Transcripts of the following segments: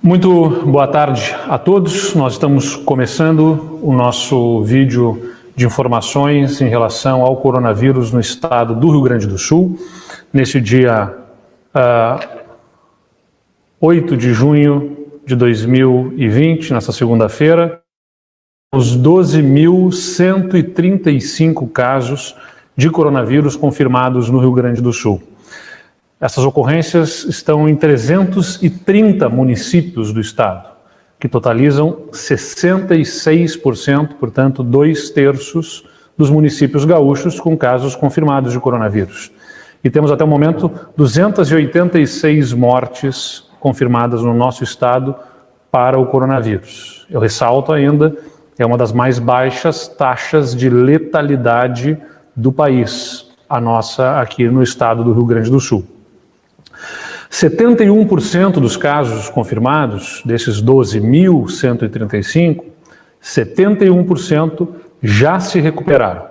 Muito boa tarde a todos. Nós estamos começando o nosso vídeo de informações em relação ao coronavírus no estado do Rio Grande do Sul, nesse dia 8 de junho de 2020, nessa segunda-feira, os 12.135 casos de coronavírus confirmados no Rio Grande do Sul. Essas ocorrências estão em 330 municípios do estado, que totalizam 66%, portanto, 2/3 dos municípios gaúchos com casos confirmados de coronavírus. E temos até o momento 286 mortes confirmadas no nosso estado para o coronavírus. Eu ressalto ainda, é uma das mais baixas taxas de letalidade do país, a nossa aqui no estado do Rio Grande do Sul. 71% dos casos confirmados, desses 12.135, 71% já se recuperaram.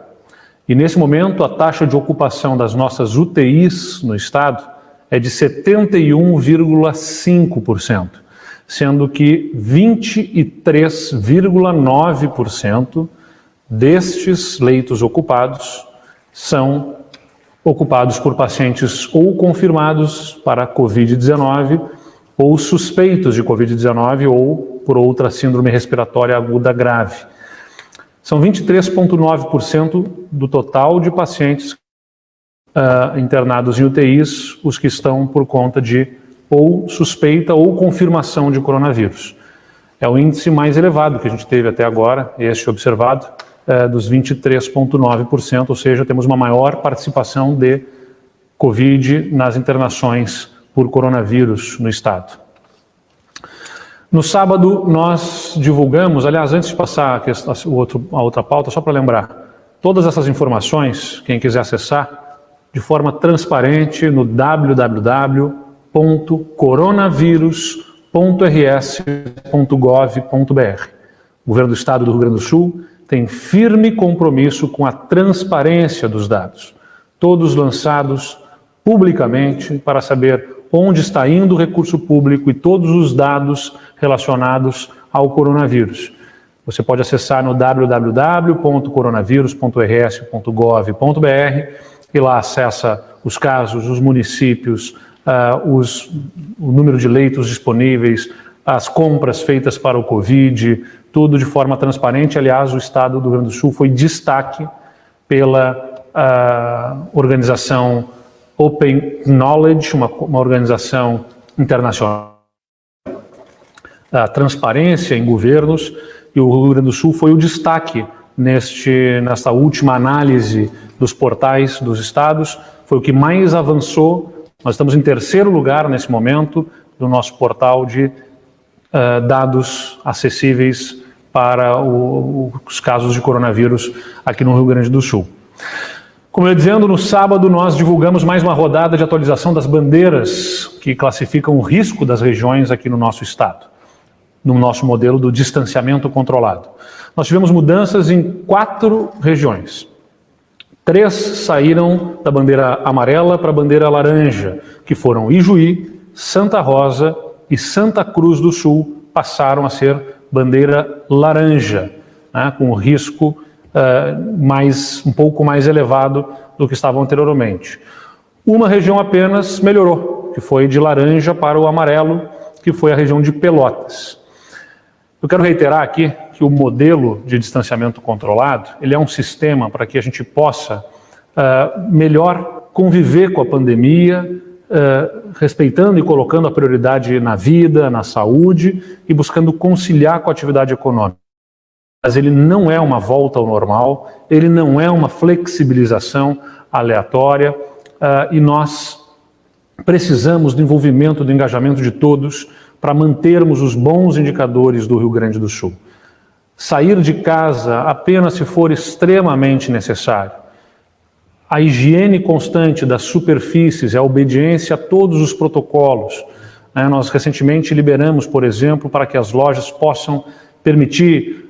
E nesse momento a taxa de ocupação das nossas UTIs no estado é de 71,5%, sendo que 23,9% destes leitos ocupados são ocupados por pacientes ou confirmados para Covid-19 ou suspeitos de Covid-19 ou por outra síndrome respiratória aguda grave. São 23,9% do total de pacientes internados em UTIs, os que estão por conta de ou suspeita ou confirmação de coronavírus. É o índice mais elevado que a gente teve até agora, este observado, dos 23,9%, ou seja, temos uma maior participação de Covid nas internações por coronavírus no estado. No sábado, nós divulgamos, aliás, antes de passar a outra pauta, só para lembrar, todas essas informações, quem quiser acessar, de forma transparente no www.coronavírus.rs.gov.br. O governo do estado do Rio Grande do Sul tem firme compromisso com a transparência dos dados, todos lançados publicamente para saber onde está indo o recurso público e todos os dados relacionados ao coronavírus. Você pode acessar no www.coronavírus.rs.gov.br e lá acessa os casos, os municípios, o número de leitos disponíveis, as compras feitas para o Covid, tudo de forma transparente. Aliás, o estado do Rio Grande do Sul foi destaque pela organização Open Knowledge, uma organização internacional da transparência em governos, e o Rio Grande do Sul foi o destaque nesta última análise dos portais dos estados, foi o que mais avançou. Nós estamos em terceiro lugar nesse momento no nosso portal de dados acessíveis para os casos de coronavírus aqui no Rio Grande do Sul. Como eu ia dizendo, no sábado nós divulgamos mais uma rodada de atualização das bandeiras que classificam o risco das regiões aqui no nosso estado, no nosso modelo do distanciamento controlado. Nós tivemos mudanças em 4 regiões. 3 saíram da bandeira amarela para a bandeira laranja, que foram Ijuí, Santa Rosa e Santa Cruz do Sul, passaram a ser bandeira laranja, né, com o risco um pouco mais elevado do que estavam anteriormente. Uma região apenas melhorou, que foi de laranja para o amarelo, que foi a região de Pelotas. Eu quero reiterar aqui que o modelo de distanciamento controlado, ele é um sistema para que a gente possa melhor conviver com a pandemia, respeitando e colocando a prioridade na vida, na saúde e buscando conciliar com a atividade econômica. Mas ele não é uma volta ao normal, ele não é uma flexibilização aleatória, e nós precisamos do envolvimento, do engajamento de todos para mantermos os bons indicadores do Rio Grande do Sul. Sair de casa apenas se for extremamente necessário. A higiene constante das superfícies, a obediência a todos os protocolos. Nós recentemente liberamos, por exemplo, para que as lojas possam permitir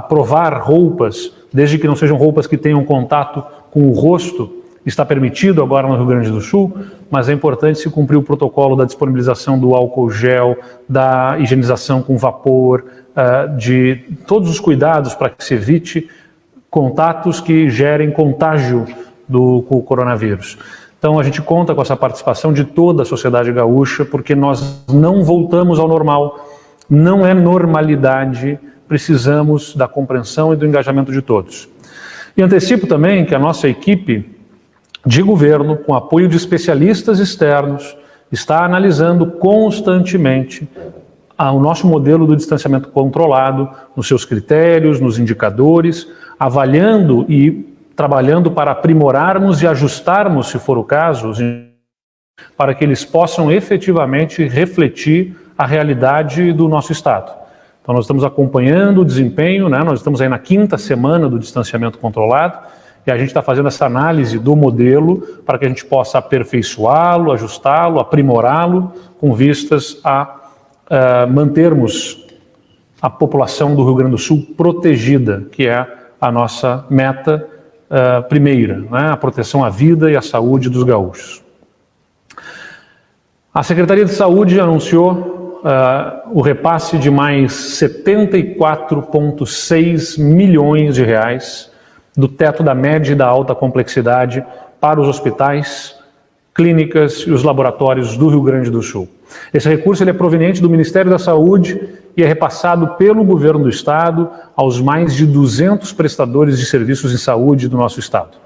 provar roupas, desde que não sejam roupas que tenham contato com o rosto, está permitido agora no Rio Grande do Sul, mas é importante se cumprir o protocolo da disponibilização do álcool gel, da higienização com vapor, de todos os cuidados para que se evite contatos que gerem contágio do coronavírus. Então a gente conta com essa participação de toda a sociedade gaúcha, porque nós não voltamos ao normal, não é normalidade, precisamos da compreensão e do engajamento de todos. E antecipo também que a nossa equipe de governo, com apoio de especialistas externos, está analisando constantemente o nosso modelo do distanciamento controlado, nos seus critérios, nos indicadores, avaliando e trabalhando para aprimorarmos e ajustarmos, se for o caso, para que eles possam efetivamente refletir a realidade do nosso Estado. Então nós estamos acompanhando o desempenho, né? Nós estamos aí na 5ª semana do distanciamento controlado, e a gente está fazendo essa análise do modelo para que a gente possa aperfeiçoá-lo, ajustá-lo, aprimorá-lo, com vistas a mantermos a população do Rio Grande do Sul protegida, que é a nossa meta primeira, né? A proteção à vida e à saúde dos gaúchos. A Secretaria de Saúde anunciou o repasse de mais 74,6 milhões de reais do teto da média e da alta complexidade para os hospitais, clínicas e os laboratórios do Rio Grande do Sul. Esse recurso ele é proveniente do Ministério da Saúde e é repassado pelo governo do Estado aos mais de 200 prestadores de serviços em saúde do nosso Estado.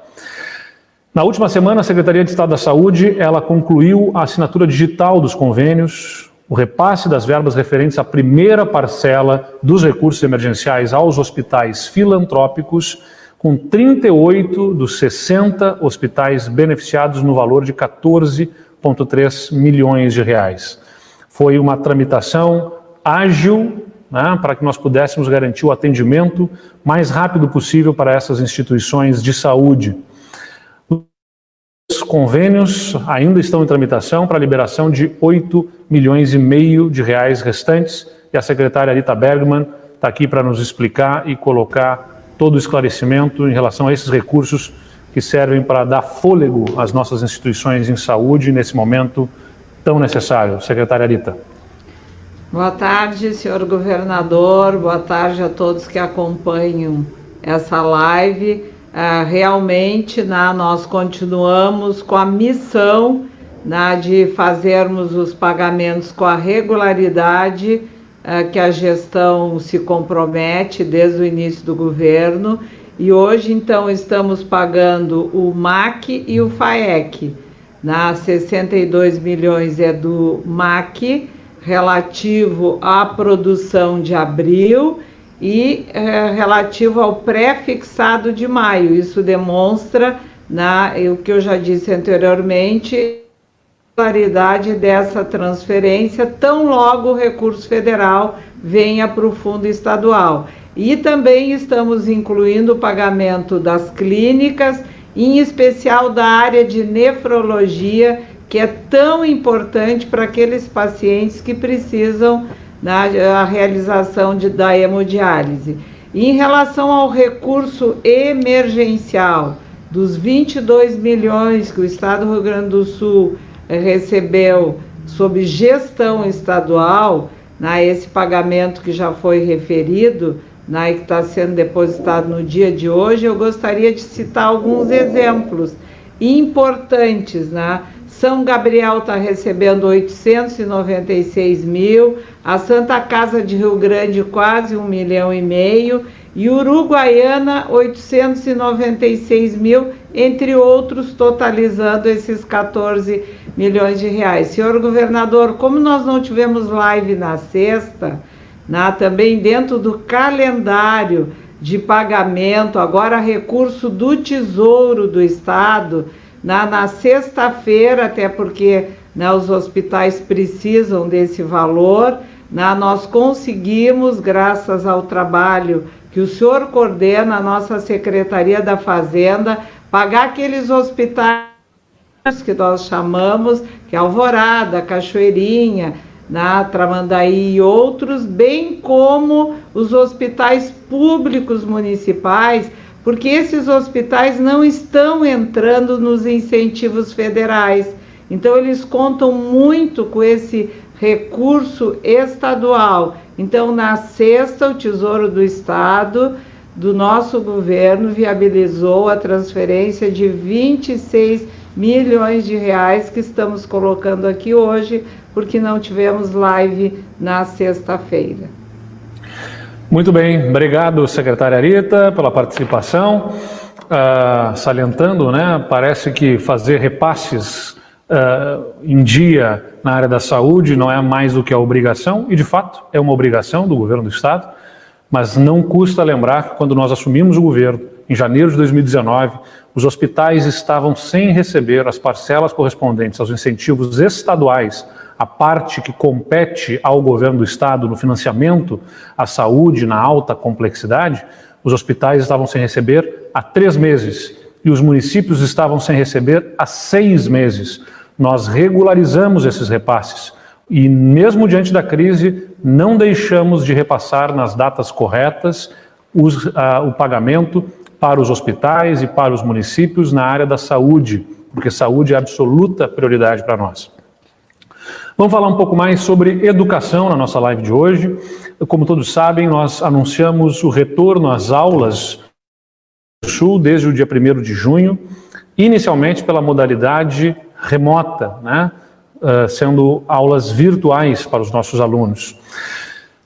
Na última semana, a Secretaria de Estado da Saúde ela concluiu a assinatura digital dos convênios, o repasse das verbas referentes à primeira parcela dos recursos emergenciais aos hospitais filantrópicos, com 38 dos 60 hospitais beneficiados no valor de 14,3 milhões de reais. Foi uma tramitação ágil, né, para que nós pudéssemos garantir o atendimento mais rápido possível para essas instituições de saúde. Os convênios ainda estão em tramitação para a liberação de 8 milhões e meio de reais restantes, e a secretária Rita Bergman está aqui para nos explicar e colocar todo o esclarecimento em relação a esses recursos que servem para dar fôlego às nossas instituições em saúde nesse momento tão necessário. Secretária Rita. Boa tarde, senhor governador, boa tarde a todos que acompanham essa live. Realmente, nós continuamos com a missão de fazermos os pagamentos com a regularidade que a gestão se compromete desde o início do governo, e hoje então estamos pagando o MAC e o FAEC. 62 milhões é do MAC, relativo à produção de abril, e relativo ao pré-fixado de maio. Isso demonstra, o que eu já disse anteriormente, claridade dessa transferência, tão logo o recurso federal venha para o fundo estadual. E também estamos incluindo o pagamento das clínicas, em especial da área de nefrologia, que é tão importante para aqueles pacientes que precisam da realização da hemodiálise. Em relação ao recurso emergencial, dos 22 milhões que o Estado do Rio Grande do Sul recebeu sob gestão estadual, esse pagamento que já foi referido, que está sendo depositado no dia de hoje, eu gostaria de citar alguns exemplos importantes. São Gabriel está recebendo 896 mil, a Santa Casa de Rio Grande quase 1,5 milhão, e Uruguaiana 896 mil, entre outros, totalizando esses 14 milhões de reais. Senhor governador, como nós não tivemos live na sexta, também dentro do calendário de pagamento, agora recurso do Tesouro do Estado, na sexta-feira, até porque os hospitais precisam desse valor, nós conseguimos, graças ao trabalho que o senhor coordena, a nossa Secretaria da Fazenda, pagar aqueles hospitais que nós chamamos, que é Alvorada, Cachoeirinha, Tramandaí e outros, bem como os hospitais públicos municipais, porque esses hospitais não estão entrando nos incentivos federais. Então, eles contam muito com esse recurso estadual. Então, na sexta, o Tesouro do Estado, do nosso governo, viabilizou a transferência de 26 milhões de reais que estamos colocando aqui hoje, porque não tivemos live na sexta-feira. Muito bem, obrigado, secretária Rita, pela participação. Salientando, né, parece que fazer repasses em dia na área da saúde não é mais do que a obrigação, e de fato é uma obrigação do governo do Estado, mas não custa lembrar que quando nós assumimos o governo, em janeiro de 2019, os hospitais estavam sem receber as parcelas correspondentes aos incentivos estaduais, a parte que compete ao governo do Estado no financiamento à saúde na alta complexidade. Os hospitais estavam sem receber há 3 meses e os municípios estavam sem receber há 6 meses. Nós regularizamos esses repasses e, mesmo diante da crise, não deixamos de repassar nas datas corretas o pagamento para os hospitais e para os municípios na área da saúde, porque saúde é absoluta prioridade para nós. Vamos falar um pouco mais sobre educação na nossa live de hoje. Como todos sabem, nós anunciamos o retorno às aulas do Sul desde o dia 1º de junho, inicialmente pela modalidade remota, né? Sendo aulas virtuais para os nossos alunos.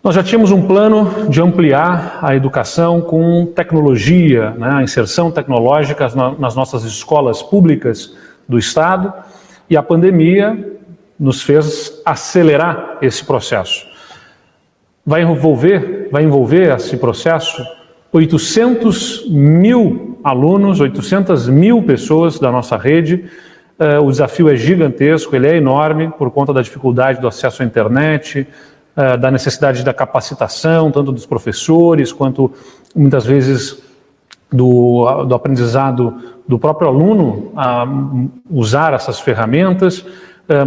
Nós já tínhamos um plano de ampliar a educação com tecnologia, né? A inserção tecnológica nas nossas escolas públicas do Estado, e a pandemia nos fez acelerar esse processo. Vai envolver esse processo 800 mil alunos, 800 mil pessoas da nossa rede. O desafio é gigantesco, ele é enorme por conta da dificuldade do acesso à internet, da necessidade da capacitação, tanto dos professores, quanto muitas vezes do aprendizado do próprio aluno a usar essas ferramentas,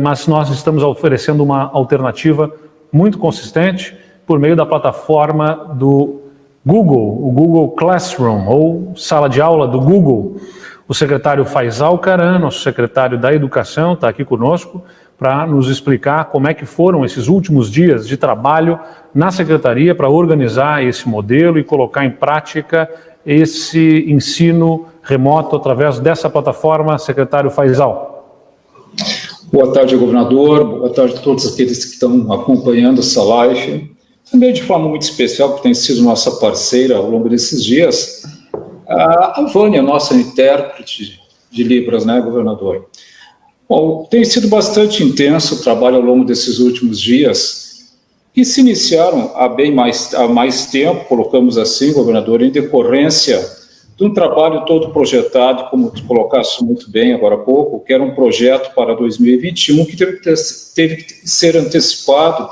mas nós estamos oferecendo uma alternativa muito consistente por meio da plataforma do Google, o Google Classroom, ou sala de aula do Google. O secretário Faisal Caran, nosso secretário da Educação, está aqui conosco para nos explicar como é que foram esses últimos dias de trabalho na Secretaria para organizar esse modelo e colocar em prática esse ensino remoto através dessa plataforma. Secretário Faisal. Boa tarde, governador. Boa tarde a todos aqueles que estão acompanhando essa live. Também de forma muito especial, que tem sido nossa parceira ao longo desses dias, a Vânia, nossa intérprete de Libras, né, governador? Bom, tem sido bastante intenso o trabalho ao longo desses últimos dias, que se iniciaram há mais tempo, colocamos assim, governador, em decorrência de um trabalho todo projetado, como tu colocaste muito bem agora há pouco, que era um projeto para 2021, que teve que ser antecipado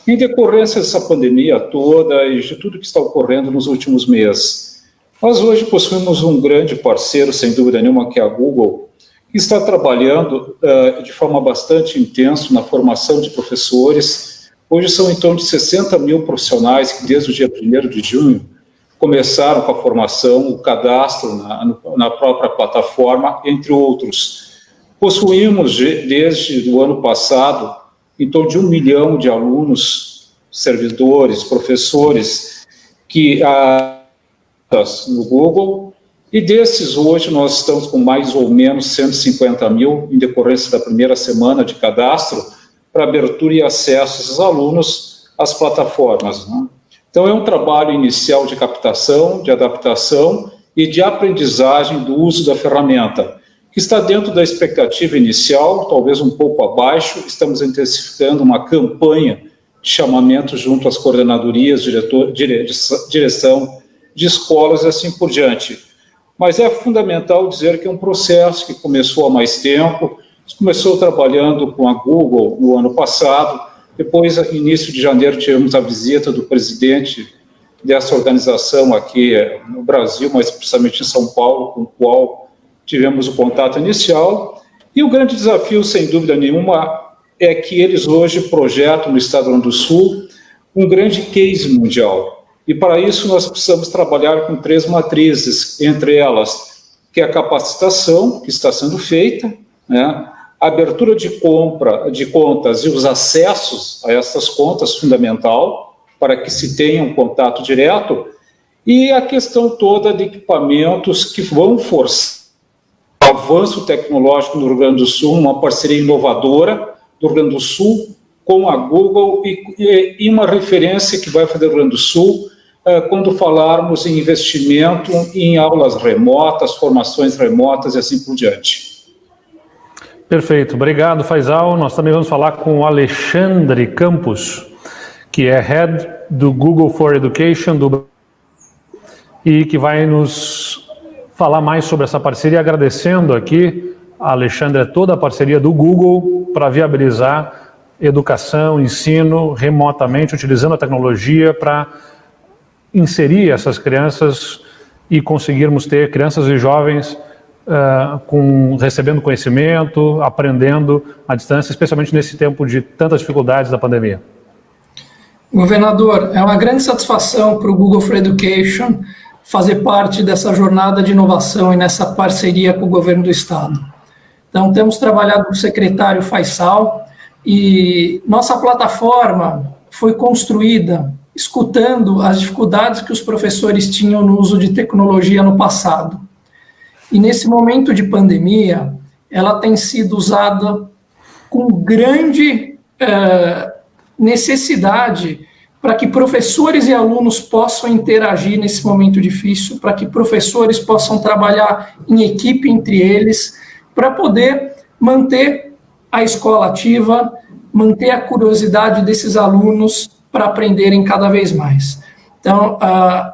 em decorrência dessa pandemia toda e de tudo que está ocorrendo nos últimos meses. Nós hoje possuímos um grande parceiro, sem dúvida nenhuma, que é a Google, que está trabalhando de forma bastante intensa na formação de professores. Hoje são em torno de 60 mil profissionais que, desde o dia 1º de junho, começaram com a formação, o cadastro na própria plataforma, entre outros. Possuímos, desde o ano passado, em torno de 1 milhão de alunos, servidores, professores, que no Google, e desses hoje nós estamos com mais ou menos 150 mil, em decorrência da primeira semana de cadastro, para abertura e acesso desses alunos às plataformas, né? Então é um trabalho inicial de captação, de adaptação e de aprendizagem do uso da ferramenta, que está dentro da expectativa inicial, talvez um pouco abaixo. Estamos intensificando uma campanha de chamamento junto às coordenadorias, direção de escolas e assim por diante. Mas é fundamental dizer que é um processo que começou há mais tempo, começou trabalhando com a Google no ano passado, depois, no início de janeiro, tivemos a visita do presidente dessa organização aqui no Brasil, mas precisamente em São Paulo, com o qual tivemos o contato inicial, e o grande desafio, sem dúvida nenhuma, é que eles hoje projetam no Estado do Rio Grande do Sul um grande case mundial. E para isso nós precisamos trabalhar com 3 matrizes, entre elas, que é a capacitação, que está sendo feita, né? A abertura de contas e os acessos a essas contas, fundamental, para que se tenha um contato direto, e a questão toda de equipamentos que vão forçar o avanço tecnológico no Rio Grande do Sul, uma parceria inovadora do Rio Grande do Sul com a Google e uma referência que vai fazer o Rio Grande do Sul quando falarmos em investimento em aulas remotas, formações remotas e assim por diante. Perfeito, obrigado, Faisal. Nós também vamos falar com o Alexandre Campos, que é Head do Google for Education e que vai nos falar mais sobre essa parceria, agradecendo aqui a Alexandre toda a parceria do Google para viabilizar educação, ensino remotamente, utilizando a tecnologia para inserir essas crianças e conseguirmos ter crianças e jovens recebendo conhecimento, aprendendo à distância, especialmente nesse tempo de tantas dificuldades da pandemia. Governador, é uma grande satisfação para o Google for Education fazer parte dessa jornada de inovação e nessa parceria com o governo do estado. Então, temos trabalhado com o secretário Faisal e nossa plataforma foi construída escutando as dificuldades que os professores tinham no uso de tecnologia no passado. E nesse momento de pandemia, ela tem sido usada com grande necessidade para que professores e alunos possam interagir nesse momento difícil, para que professores possam trabalhar em equipe entre eles, para poder manter a escola ativa, manter a curiosidade desses alunos para aprenderem cada vez mais. Então,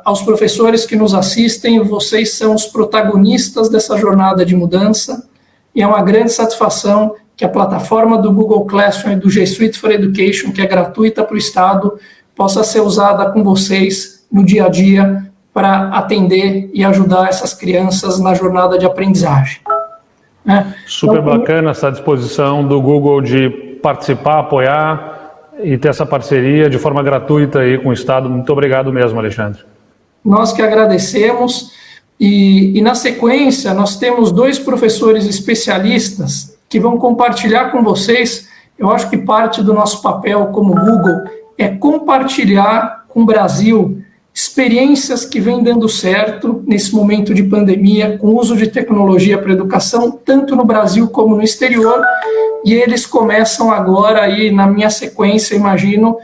aos professores que nos assistem, vocês são os protagonistas dessa jornada de mudança, e é uma grande satisfação que a plataforma do Google Classroom e do G Suite for Education, que é gratuita para o Estado, possa ser usada com vocês no dia a dia para atender e ajudar essas crianças na jornada de aprendizagem. Super bacana essa disposição do Google de participar, apoiar e ter essa parceria de forma gratuita aí com o Estado. Muito obrigado mesmo, Alexandre. Nós que agradecemos e na sequência nós temos 2 professores especialistas que vão compartilhar com vocês. Eu acho que parte do nosso papel como Google é compartilhar com o Brasil experiências que vêm dando certo nesse momento de pandemia, com o uso de tecnologia para educação, tanto no Brasil como no exterior, e eles começam agora, aí, na minha sequência, imagino,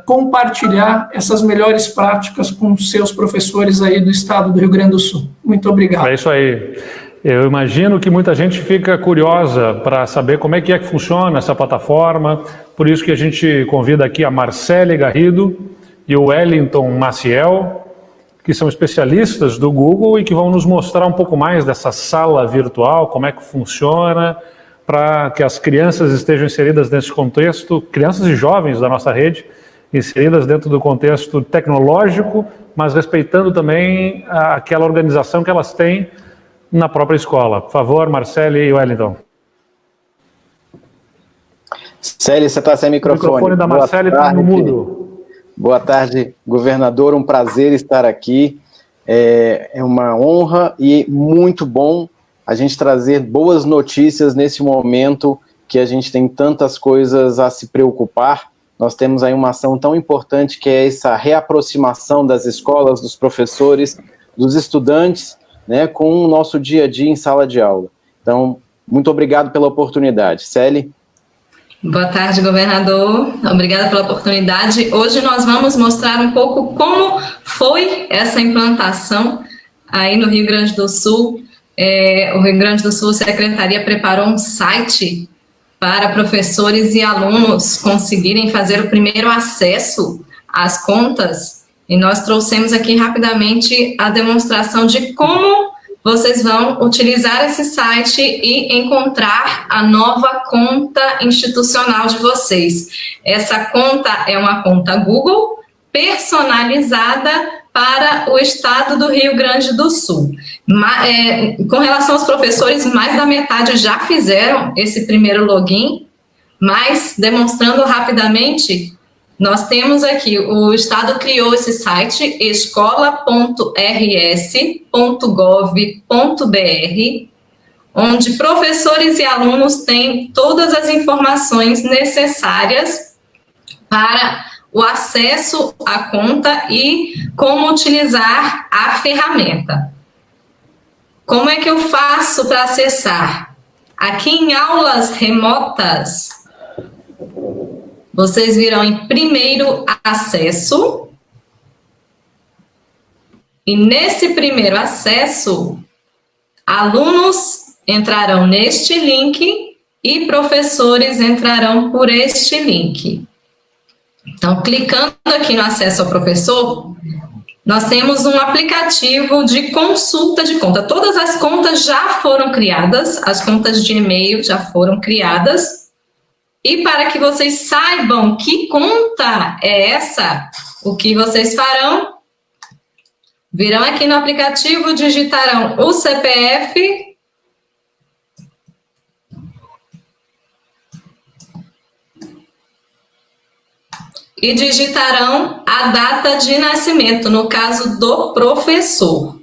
compartilhar essas melhores práticas com seus professores aí do estado do Rio Grande do Sul. Muito obrigado. É isso aí. Eu imagino que muita gente fica curiosa para saber como é que funciona essa plataforma, por isso que a gente convida aqui a Marcele Garrido e o Wellington Maciel, que são especialistas do Google e que vão nos mostrar um pouco mais dessa sala virtual, como é que funciona, para que as crianças estejam inseridas nesse contexto, crianças e jovens da nossa rede, inseridas dentro do contexto tecnológico, mas respeitando também aquela organização que elas têm na própria escola. Por favor, Marcele e Wellington. Célio, você está sem microfone. O microfone da Marcele está no mudo. Boa tarde, governador, um prazer estar aqui, é uma honra e muito bom a gente trazer boas notícias nesse momento que a gente tem tantas coisas a se preocupar. Nós temos aí uma ação tão importante que é essa reaproximação das escolas, dos professores, dos estudantes, né, com o nosso dia a dia em sala de aula. Então, muito obrigado pela oportunidade. Célia? Boa tarde, governador. Obrigada pela oportunidade. Hoje nós vamos mostrar um pouco como foi essa implantação aí no Rio Grande do Sul. O Rio Grande do Sul, a Secretaria preparou um site para professores e alunos conseguirem fazer o primeiro acesso às contas, e nós trouxemos aqui rapidamente a demonstração de como vocês vão utilizar esse site e encontrar a nova conta institucional de vocês. Essa conta é uma conta Google personalizada para o estado do Rio Grande do Sul. Com relação aos professores, mais da metade já fizeram esse primeiro login, mas demonstrando rapidamente, nós temos aqui, o Estado criou esse site, escola.rs.gov.br, onde professores e alunos têm todas as informações necessárias para o acesso à conta e como utilizar a ferramenta. Como é que eu faço para acessar? Aqui em aulas remotas, vocês virão em primeiro acesso, e nesse primeiro acesso, alunos entrarão neste link e professores entrarão por este link. Então, clicando aqui no acesso ao professor, nós temos um aplicativo de consulta de conta. Todas as contas já foram criadas, as contas de e-mail já foram criadas. E para que vocês saibam que conta é essa, o que vocês farão? Virão aqui no aplicativo, digitarão o CPF e digitarão a data de nascimento, no caso do professor.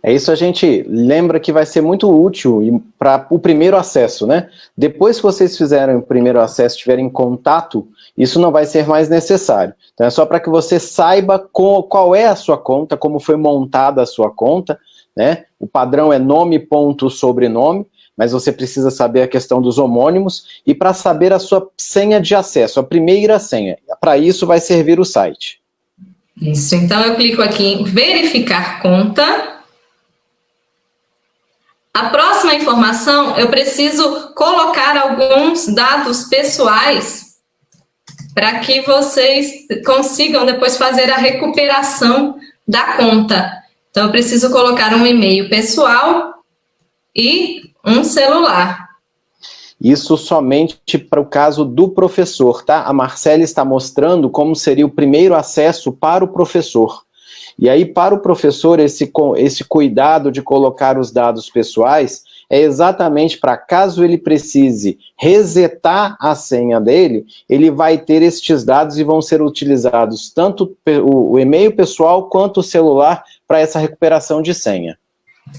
É isso, a gente lembra que vai ser muito útil para o primeiro acesso, né? Depois que vocês fizerem o primeiro acesso, tiverem contato, isso não vai ser mais necessário. Então é só para que você saiba qual é a sua conta, como foi montada a sua conta, né? O padrão é nome, ponto, sobrenome, mas você precisa saber a questão dos homônimos e para saber a sua senha de acesso, a primeira senha. Para isso vai servir o site. Isso, então eu clico aqui em verificar conta. A próxima informação, eu preciso colocar alguns dados pessoais para que vocês consigam depois fazer a recuperação da conta. Então, eu preciso colocar um e-mail pessoal e um celular. Isso somente para o caso do professor, tá? A Marcele está mostrando como seria o primeiro acesso para o professor. E aí, para o professor, esse cuidado de colocar os dados pessoais é exatamente para, caso ele precise resetar a senha dele, ele vai ter estes dados e vão ser utilizados tanto o e-mail pessoal quanto o celular para essa recuperação de senha.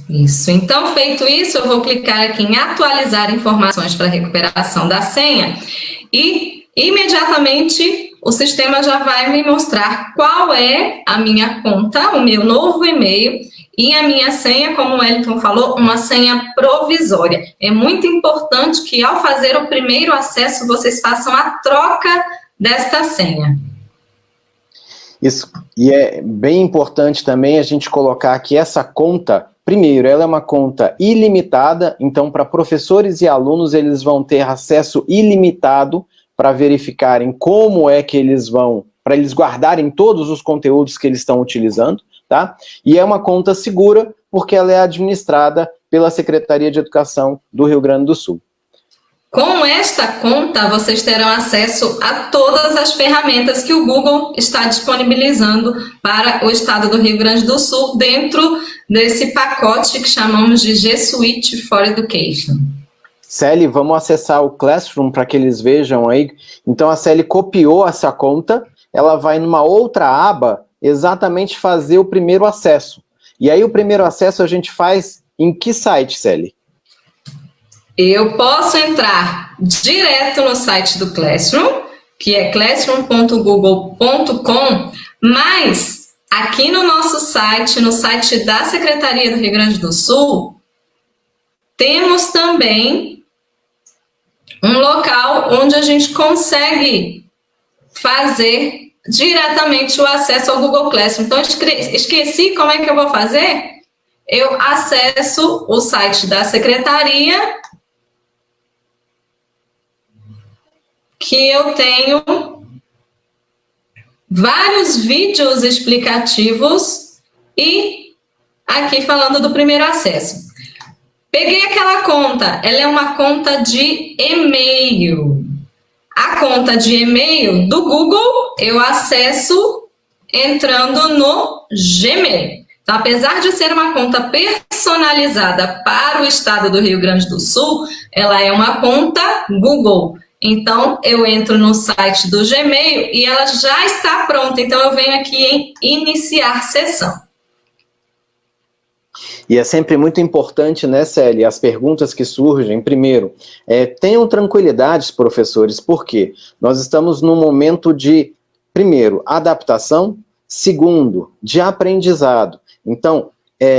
Isso, então feito isso, eu vou clicar aqui em atualizar informações para recuperação da senha e imediatamente o sistema já vai me mostrar qual é a minha conta, o meu novo e-mail e a minha senha, como o Wellington falou, uma senha provisória. É muito importante que ao fazer o primeiro acesso vocês façam a troca desta senha. Isso, e é bem importante também a gente colocar que essa conta, primeiro, ela é uma conta ilimitada, então para professores e alunos eles vão ter acesso ilimitado para verificarem como é que eles vão, para eles guardarem todos os conteúdos que eles estão utilizando, tá? E é uma conta segura, porque ela é administrada pela Secretaria de Educação do Rio Grande do Sul. Com esta conta, vocês terão acesso a todas as ferramentas que o Google está disponibilizando para o estado do Rio Grande do Sul, dentro desse pacote que chamamos de G Suite for Education. Celi, vamos acessar o Classroom para que eles vejam aí. Então a Celi copiou essa conta, ela vai numa outra aba exatamente fazer o primeiro acesso. E aí o primeiro acesso a gente faz em que site, Celi? Eu posso entrar direto no site do Classroom, que é classroom.google.com, mas aqui no nosso site, no site da Secretaria do Rio Grande do Sul, temos também um local onde a gente consegue fazer diretamente o acesso ao Google Classroom. Então, esqueci como é que eu vou fazer? Eu acesso o site da Secretaria, que eu tenho vários vídeos explicativos e aqui falando do primeiro acesso. Peguei aquela conta, ela é uma conta de e-mail. A conta de e-mail do Google eu acesso entrando no Gmail. Então, apesar de ser uma conta personalizada para o estado do Rio Grande do Sul, ela é uma conta Google. Então, eu entro no site do Gmail e ela já está pronta. Então, eu venho aqui em iniciar sessão. E é sempre muito importante, né, Célia, as perguntas que surgem. Primeiro, tenham tranquilidade, professores, porque nós estamos num momento de, primeiro, adaptação, segundo, de aprendizado. Então,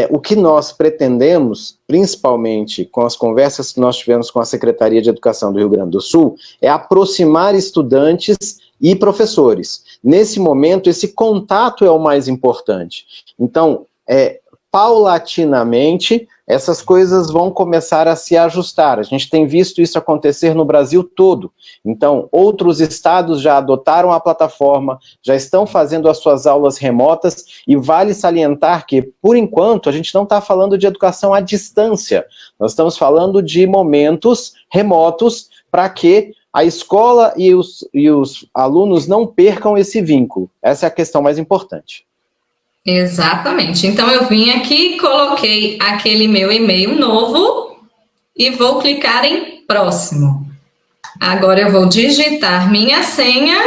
o que nós pretendemos, principalmente com as conversas que nós tivemos com a Secretaria de Educação do Rio Grande do Sul, é aproximar estudantes e professores. Nesse momento, esse contato é o mais importante. Então, paulatinamente, essas coisas vão começar a se ajustar. A gente tem visto isso acontecer no Brasil todo. Então, outros estados já adotaram a plataforma, já estão fazendo as suas aulas remotas, e vale salientar que, por enquanto, a gente não está falando de educação à distância. Nós estamos falando de momentos remotos para que a escola e os alunos não percam esse vínculo. Essa é a questão mais importante. Exatamente. Então, eu vim aqui, coloquei aquele meu e-mail novo e vou clicar em próximo. Agora, eu vou digitar minha senha.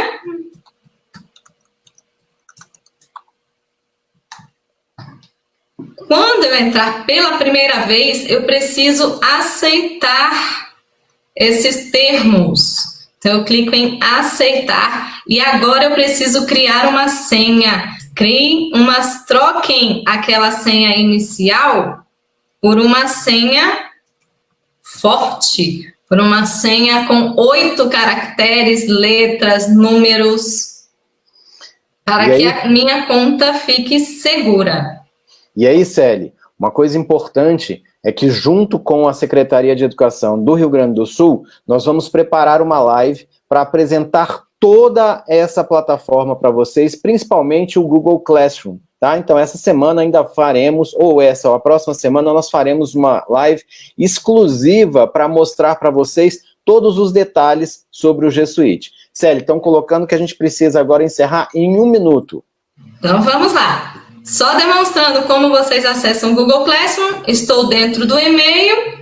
Quando eu entrar pela primeira vez, eu preciso aceitar esses termos. Então, eu clico em aceitar e agora eu preciso criar uma senha. Troquem aquela senha inicial por uma senha forte, por uma senha com 8 caracteres, letras, números, para que a minha conta fique segura. E aí, Célia, uma coisa importante é que, junto com a Secretaria de Educação do Rio Grande do Sul, nós vamos preparar uma live para apresentar toda essa plataforma para vocês, principalmente o Google Classroom, tá? Então, essa semana ainda faremos, ou a próxima semana, nós faremos uma live exclusiva para mostrar para vocês todos os detalhes sobre o G Suite. Célia, estão colocando que a gente precisa agora encerrar em 1 minuto. Então, vamos lá. Só demonstrando como vocês acessam o Google Classroom, estou dentro do e-mail.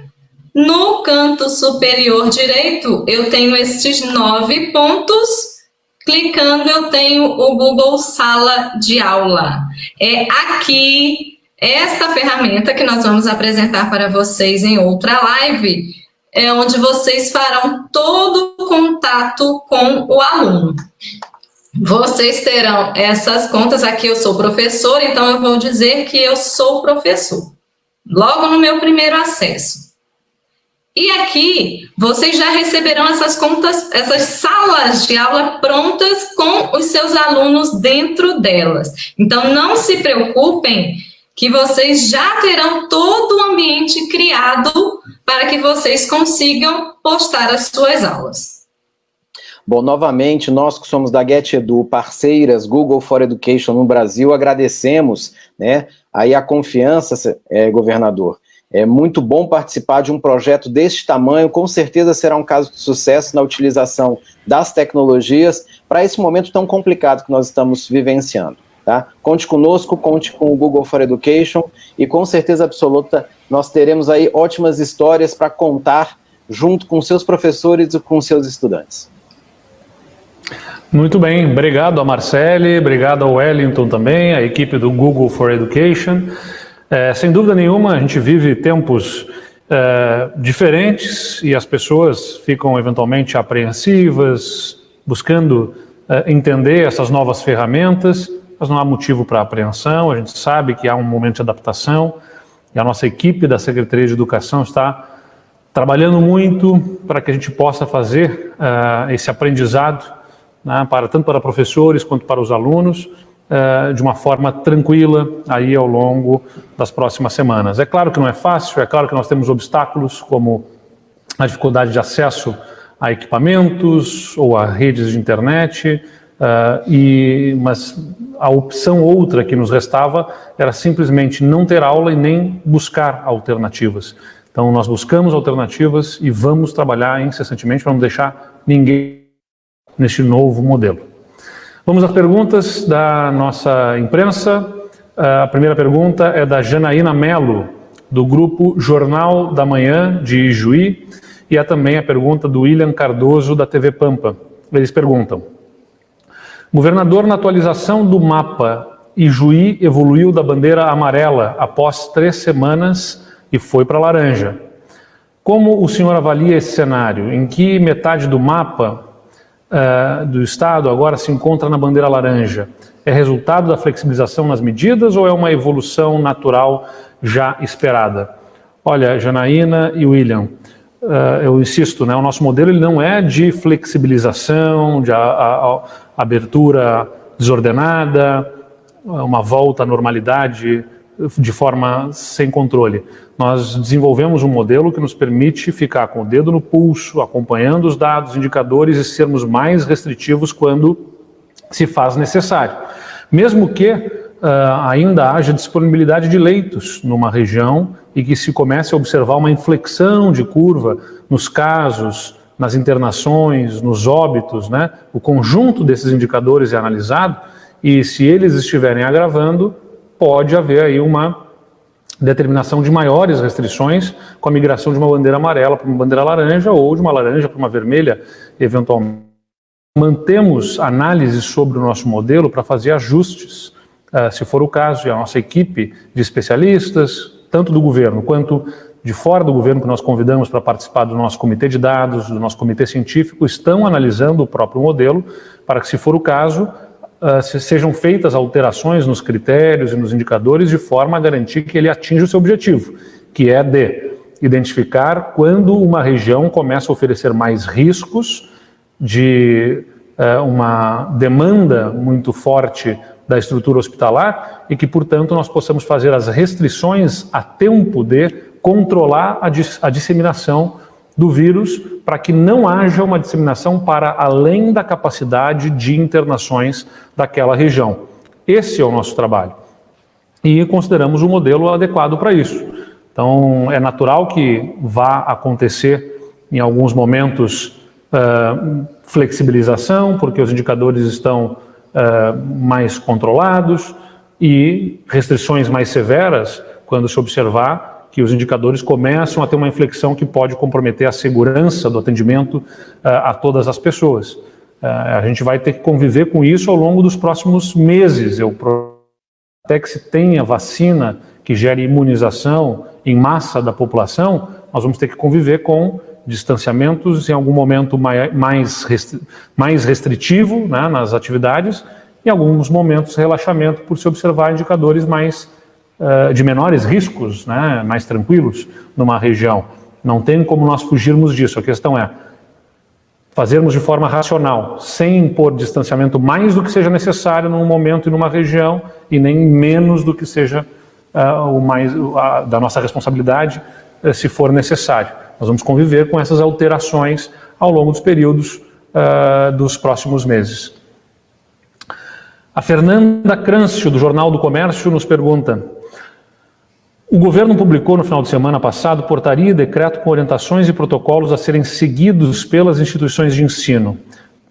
No canto superior direito, eu tenho estes 9 pontos. Clicando, eu tenho o Google Sala de Aula. É aqui, esta ferramenta que nós vamos apresentar para vocês em outra live, é onde vocês farão todo o contato com o aluno. Vocês terão essas contas. Aqui eu sou professor, então eu vou dizer que eu sou professor. Logo no meu primeiro acesso. E aqui, vocês já receberão essas contas, essas salas de aula prontas com os seus alunos dentro delas. Então, não se preocupem que vocês já terão todo o ambiente criado para que vocês consigam postar as suas aulas. Bom, novamente, nós que somos da GetEdu, parceiras Google for Education no Brasil, agradecemos, né, aí a confiança, governador. É muito bom participar de um projeto deste tamanho, com certeza será um caso de sucesso na utilização das tecnologias para esse momento tão complicado que nós estamos vivenciando. Tá? Conte conosco, conte com o Google for Education e com certeza absoluta nós teremos aí ótimas histórias para contar junto com seus professores e com seus estudantes. Muito bem, obrigado a Marcele, obrigado ao Wellington também, a equipe do Google for Education. Sem dúvida nenhuma, a gente vive tempos diferentes e as pessoas ficam eventualmente apreensivas, buscando entender essas novas ferramentas, mas não há motivo para apreensão. A gente sabe que há um momento de adaptação e a nossa equipe da Secretaria de Educação está trabalhando muito para que a gente possa fazer esse aprendizado, né, tanto para professores quanto para os alunos, de uma forma tranquila aí ao longo das próximas semanas. É claro que não é fácil, é claro que nós temos obstáculos como a dificuldade de acesso a equipamentos ou a redes de internet, mas a opção outra que nos restava era simplesmente não ter aula e nem buscar alternativas. Então nós buscamos alternativas e vamos trabalhar incessantemente para não deixar ninguém neste novo modelo. Vamos às perguntas da nossa imprensa. A primeira pergunta é da Janaína Melo, do grupo Jornal da Manhã de Ijuí, e há também a pergunta do William Cardoso, da TV Pampa. Eles perguntam: governador, na atualização do mapa, Ijuí evoluiu da bandeira amarela após 3 semanas e foi para laranja. Como o senhor avalia esse cenário? Em que metade do mapa do estado agora se encontra na bandeira laranja? É resultado da flexibilização nas medidas ou é uma evolução natural já esperada? Olha, Janaína e William, eu insisto, né, o nosso modelo ele não é de flexibilização, de abertura desordenada, uma volta à normalidade de forma sem controle. Nós desenvolvemos um modelo que nos permite ficar com o dedo no pulso, acompanhando os dados, indicadores e sermos mais restritivos quando se faz necessário. Mesmo que ainda haja disponibilidade de leitos numa região e que se comece a observar uma inflexão de curva nos casos, nas internações, nos óbitos, né? O conjunto desses indicadores é analisado e se eles estiverem agravando, pode haver aí uma determinação de maiores restrições com a migração de uma bandeira amarela para uma bandeira laranja ou de uma laranja para uma vermelha, eventualmente. Mantemos análises sobre o nosso modelo para fazer ajustes, se for o caso, e a nossa equipe de especialistas, tanto do governo quanto de fora do governo, que nós convidamos para participar do nosso comitê de dados, do nosso comitê científico, estão analisando o próprio modelo para que, se for o caso, sejam feitas alterações nos critérios e nos indicadores de forma a garantir que ele atinja o seu objetivo, que é de identificar quando uma região começa a oferecer mais riscos de uma demanda muito forte da estrutura hospitalar e que, portanto, nós possamos fazer as restrições a tempo de controlar a disseminação do vírus para que não haja uma disseminação para além da capacidade de internações daquela região. Esse é o nosso trabalho. E consideramos o modelo adequado para isso. Então, é natural que vá acontecer, em alguns momentos, flexibilização, porque os indicadores estão mais controlados, e restrições mais severas, quando se observar que os indicadores começam a ter uma inflexão que pode comprometer a segurança do atendimento a todas as pessoas. A gente vai ter que conviver com isso ao longo dos próximos meses. Até que se tenha vacina que gere imunização em massa da população, nós vamos ter que conviver com distanciamentos em algum momento mais restritivo, né, nas atividades, e em alguns momentos relaxamento por se observar indicadores de menores riscos, né, mais tranquilos numa região. Não tem como nós fugirmos disso. A questão é fazermos de forma racional, sem impor distanciamento mais do que seja necessário num momento e numa região, e nem menos do que seja da nossa responsabilidade, se for necessário. Nós vamos conviver com essas alterações ao longo dos períodos dos próximos meses. A Fernanda Crâncio, do Jornal do Comércio, nos pergunta: o governo publicou no final de semana passado portaria e decreto com orientações e protocolos a serem seguidos pelas instituições de ensino.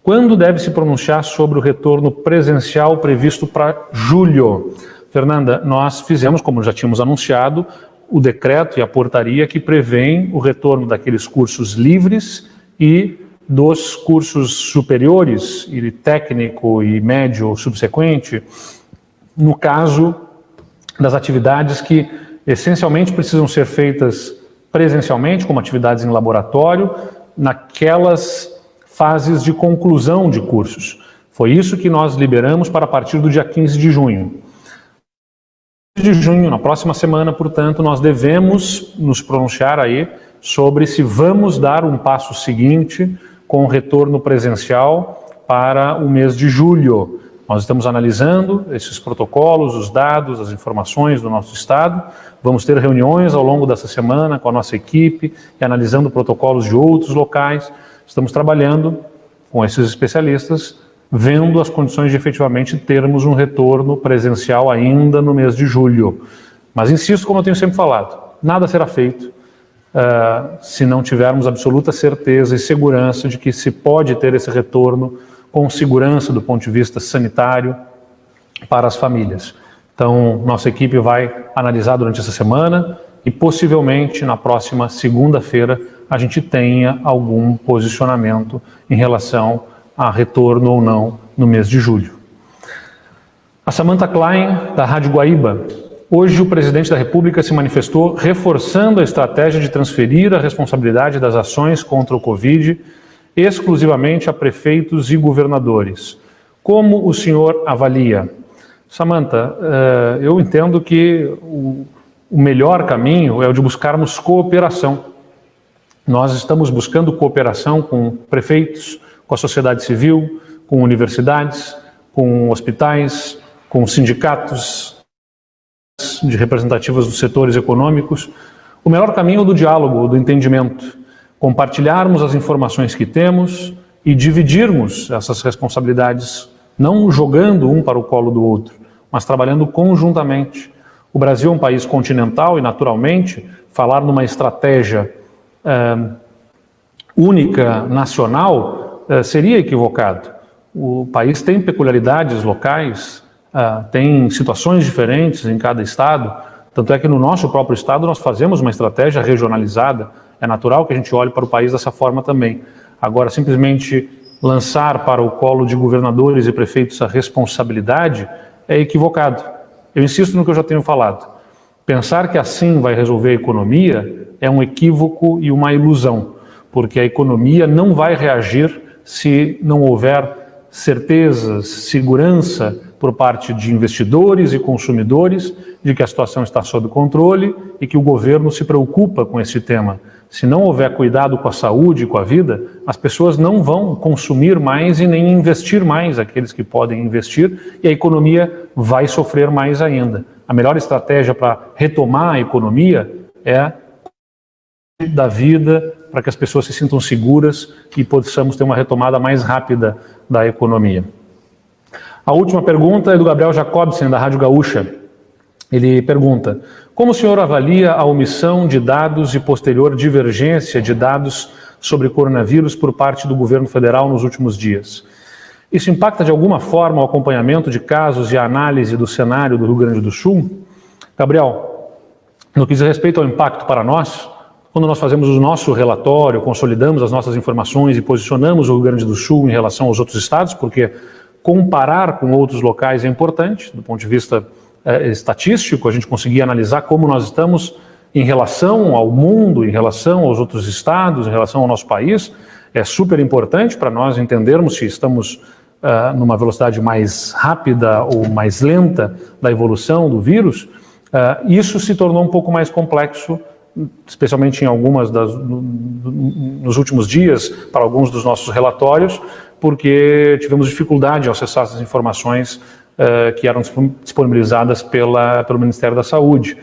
Quando deve se pronunciar sobre o retorno presencial previsto para julho? Fernanda, nós fizemos, como já tínhamos anunciado, o decreto e a portaria que prevêem o retorno daqueles cursos livres e dos cursos superiores, e técnico e médio subsequente, no caso das atividades que essencialmente precisam ser feitas presencialmente, como atividades em laboratório, naquelas fases de conclusão de cursos. Foi isso que nós liberamos para a partir do dia 15 de junho. De junho, na próxima semana, portanto, nós devemos nos pronunciar aí sobre se vamos dar um passo seguinte com o retorno presencial para o mês de julho. Nós estamos analisando esses protocolos, os dados, as informações do nosso estado. Vamos ter reuniões ao longo dessa semana com a nossa equipe e analisando protocolos de outros locais. Estamos trabalhando com esses especialistas, vendo as condições de efetivamente termos um retorno presencial ainda no mês de julho. Mas insisto, como eu tenho sempre falado, nada será feito se não tivermos absoluta certeza e segurança de que se pode ter esse retorno com segurança do ponto de vista sanitário para as famílias. Então, nossa equipe vai analisar durante essa semana e possivelmente na próxima segunda-feira a gente tenha algum posicionamento em relação a retorno ou não no mês de julho. A Samantha Klein, da Rádio Guaíba. Hoje o presidente da República se manifestou reforçando a estratégia de transferir a responsabilidade das ações contra o Covid exclusivamente a prefeitos e governadores. Como o senhor avalia? Samantha, eu entendo que o melhor caminho é o de buscarmos cooperação. Nós estamos buscando cooperação com prefeitos, com a sociedade civil, com universidades, com hospitais, com sindicatos de representativas dos setores econômicos. O melhor caminho é o do diálogo, do entendimento. Compartilharmos as informações que temos e dividirmos essas responsabilidades, não jogando um para o colo do outro, mas trabalhando conjuntamente. O Brasil é um país continental e, naturalmente, falar numa estratégia única, nacional, seria equivocado. O país tem peculiaridades locais, tem situações diferentes em cada estado, tanto é que no nosso próprio estado nós fazemos uma estratégia regionalizada. É natural que a gente olhe para o país dessa forma também. Agora, simplesmente lançar para o colo de governadores e prefeitos a responsabilidade é equivocado. Eu insisto no que eu já tenho falado. Pensar que assim vai resolver a economia é um equívoco e uma ilusão, porque a economia não vai reagir se não houver certezas, segurança por parte de investidores e consumidores de que a situação está sob controle e que o governo se preocupa com esse tema. Se não houver cuidado com a saúde e com a vida, as pessoas não vão consumir mais e nem investir mais, aqueles que podem investir, e a economia vai sofrer mais ainda. A melhor estratégia para retomar a economia é da vida, para que as pessoas se sintam seguras e possamos ter uma retomada mais rápida da economia. A última pergunta é do Gabriel Jacobsen, da Rádio Gaúcha. Ele pergunta: como o senhor avalia a omissão de dados e posterior divergência de dados sobre coronavírus por parte do governo federal nos últimos dias? Isso impacta de alguma forma o acompanhamento de casos e a análise do cenário do Rio Grande do Sul? Gabriel, no que diz respeito ao impacto para nós, quando nós fazemos o nosso relatório, consolidamos as nossas informações e posicionamos o Rio Grande do Sul em relação aos outros estados, porque comparar com outros locais é importante, do ponto de vista estatístico, a gente conseguir analisar como nós estamos em relação ao mundo, em relação aos outros estados, em relação ao nosso país, é super importante para nós entendermos se estamos numa velocidade mais rápida ou mais lenta da evolução do vírus. Isso se tornou um pouco mais complexo, especialmente em algumas nos últimos dias, para alguns dos nossos relatórios, porque tivemos dificuldade ao acessar essas informações que eram disponibilizadas pelo Ministério da Saúde.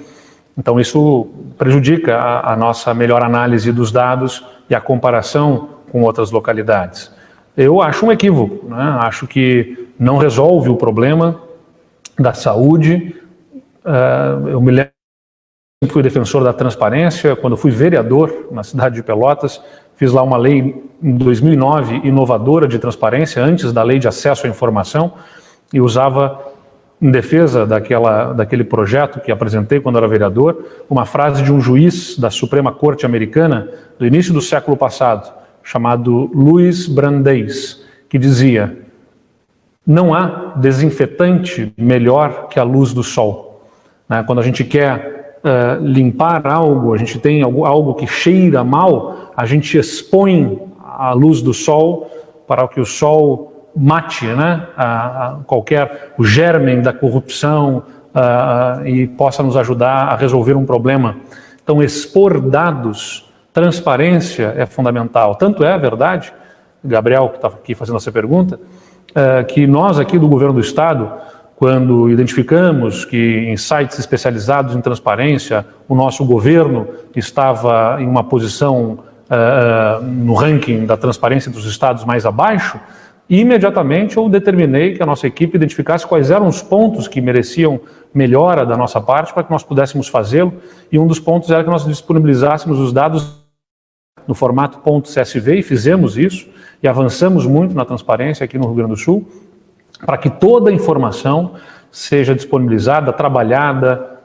Então isso prejudica a nossa melhor análise dos dados e a comparação com outras localidades. Eu acho um equívoco, né? Acho que não resolve o problema da saúde. Eu me lembro, fui defensor da transparência, quando fui vereador na cidade de Pelotas, fiz lá uma lei em 2009 inovadora de transparência, antes da lei de acesso à informação, e usava, em defesa daquele projeto que apresentei quando era vereador, uma frase de um juiz da Suprema Corte Americana do início do século passado, chamado Louis Brandeis, que dizia: não há desinfetante melhor que a luz do sol. Quando a gente quer limpar algo, a gente tem algo que cheira mal, a gente expõe a luz do sol para que o sol mate, né, o germe da corrupção e possa nos ajudar a resolver um problema. Então, expor dados, transparência é fundamental. Tanto é verdade, Gabriel, que está aqui fazendo essa pergunta, que nós aqui do governo do estado, quando identificamos que em sites especializados em transparência o nosso governo estava em uma posição no ranking da transparência dos estados mais abaixo, imediatamente eu determinei que a nossa equipe identificasse quais eram os pontos que mereciam melhora da nossa parte para que nós pudéssemos fazê-lo, e um dos pontos era que nós disponibilizássemos os dados no formato .csv, e fizemos isso, e avançamos muito na transparência aqui no Rio Grande do Sul, para que toda a informação seja disponibilizada, trabalhada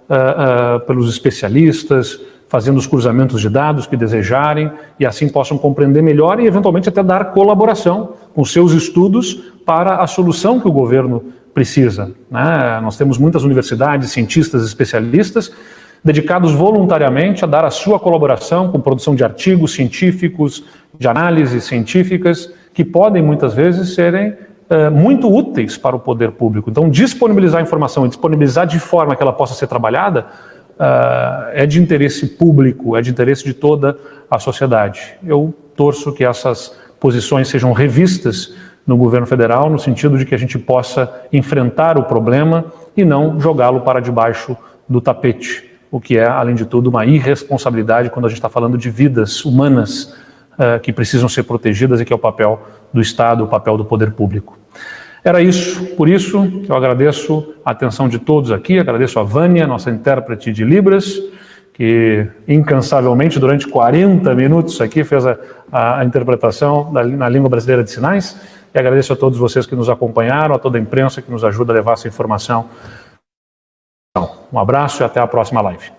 pelos especialistas, fazendo os cruzamentos de dados que desejarem e assim possam compreender melhor e eventualmente até dar colaboração com seus estudos para a solução que o governo precisa, né? Nós temos muitas universidades, cientistas, especialistas dedicados voluntariamente a dar a sua colaboração com produção de artigos científicos, de análises científicas, que podem muitas vezes serem muito úteis para o poder público. Então, disponibilizar a informação e disponibilizar de forma que ela possa ser trabalhada é de interesse público, é de interesse de toda a sociedade. Eu torço que essas posições sejam revistas no governo federal, no sentido de que a gente possa enfrentar o problema e não jogá-lo para debaixo do tapete, o que é, além de tudo, uma irresponsabilidade quando a gente está falando de vidas humanas que precisam ser protegidas e que é o papel do Estado, o papel do poder público. Era isso, por isso que eu agradeço a atenção de todos aqui, agradeço a Vânia, nossa intérprete de Libras, que incansavelmente durante 40 minutos aqui fez a interpretação na língua brasileira de sinais, e agradeço a todos vocês que nos acompanharam, a toda a imprensa que nos ajuda a levar essa informação. Um abraço e até a próxima live.